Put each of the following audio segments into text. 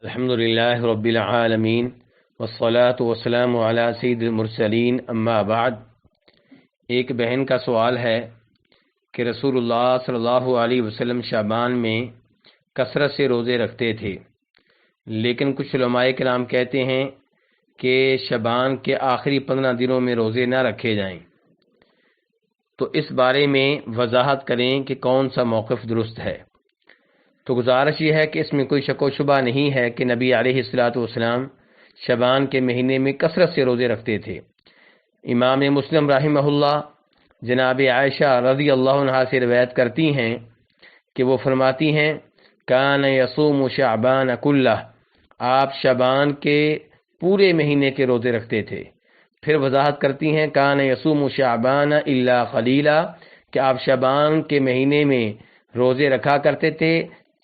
الحمد للہ رب العالمین والصلاة والسلام علی سید المرسلین اما بعد۔ ایک بہن کا سوال ہے کہ رسول اللہ صلی اللہ علیہ وسلم شعبان میں کثرت سے روزے رکھتے تھے، لیکن کچھ علماء کرام کہتے ہیں کہ شعبان کے آخری 15 دنوں میں روزے نہ رکھے جائیں، تو اس بارے میں وضاحت کریں کہ کون سا موقف درست ہے۔ تو گزارش یہ ہے کہ اس میں کوئی شک و شبہ نہیں ہے کہ نبی علیہ الصلاۃ والسلام شعبان کے مہینے میں کثرت سے روزے رکھتے تھے۔ امام مسلم رحمہ اللہ جناب عائشہ رضی اللہ عنہا سے روایت کرتی ہیں کہ وہ فرماتی ہیں کان یصوم شعبان کلہ، آپ شعبان کے پورے مہینے کے روزے رکھتے تھے۔ پھر وضاحت کرتی ہیں کان یصوم شعبان الا قلیلا، کہ آپ شعبان کے مہینے میں روزے رکھا کرتے تھے،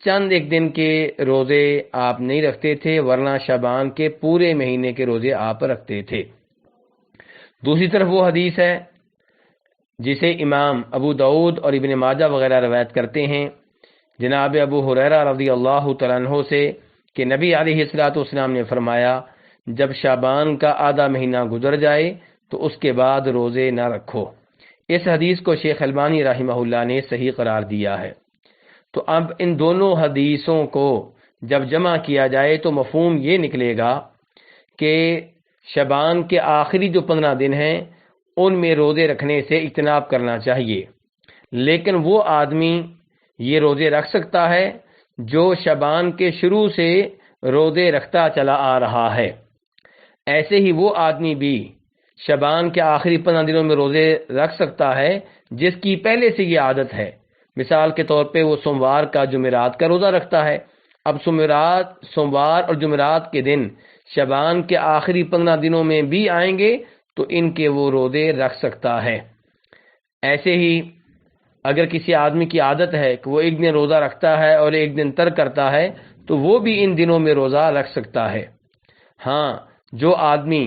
چند ایک دن کے روزے آپ نہیں رکھتے تھے، ورنہ شعبان کے پورے مہینے کے روزے آپ رکھتے تھے۔ دوسری طرف وہ حدیث ہے جسے امام ابو داؤد اور ابن ماجہ وغیرہ روایت کرتے ہیں جناب ابو ہریرہ رضی اللہ تعالیٰ عنہ سے کہ نبی علیہ الصلوۃ والسلام نے فرمایا جب شعبان کا آدھا مہینہ گزر جائے تو اس کے بعد روزے نہ رکھو۔ اس حدیث کو شیخ البانی رحمہ اللہ نے صحیح قرار دیا ہے۔ تو اب ان دونوں حدیثوں کو جب جمع کیا جائے تو مفہوم یہ نکلے گا کہ شعبان کے آخری جو 15 دن ہیں ان میں روزے رکھنے سے اجتناب کرنا چاہیے، لیکن وہ آدمی یہ روزے رکھ سکتا ہے جو شعبان کے شروع سے روزے رکھتا چلا آ رہا ہے۔ ایسے ہی وہ آدمی بھی شعبان کے آخری 15 دنوں میں روزے رکھ سکتا ہے جس کی پہلے سے یہ عادت ہے۔ مثال کے طور پہ وہ سوموار کا جمعرات کا روزہ رکھتا ہے، اب سوموار اور جمعرات کے دن شعبان کے آخری 15 دنوں میں بھی آئیں گے تو ان کے وہ روزے رکھ سکتا ہے۔ ایسے ہی اگر کسی آدمی کی عادت ہے کہ وہ ایک دن روزہ رکھتا ہے اور ایک دن ترک کرتا ہے تو وہ بھی ان دنوں میں روزہ رکھ سکتا ہے۔ ہاں، جو آدمی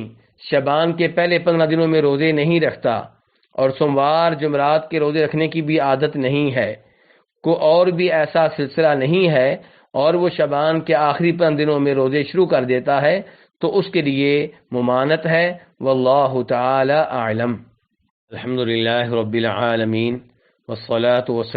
شعبان کے پہلے 15 دنوں میں روزے نہیں رکھتا اور سوموار جمعرات کے روزے رکھنے کی بھی عادت نہیں ہے، کو اور بھی ایسا سلسلہ نہیں ہے اور وہ شعبان کے آخری 15 دنوں میں روزے شروع کر دیتا ہے تو اس کے لیے ممانعت ہے۔ واللہ تعالی اعلم۔ الحمد للہ رب العالمین والصلاة والسلام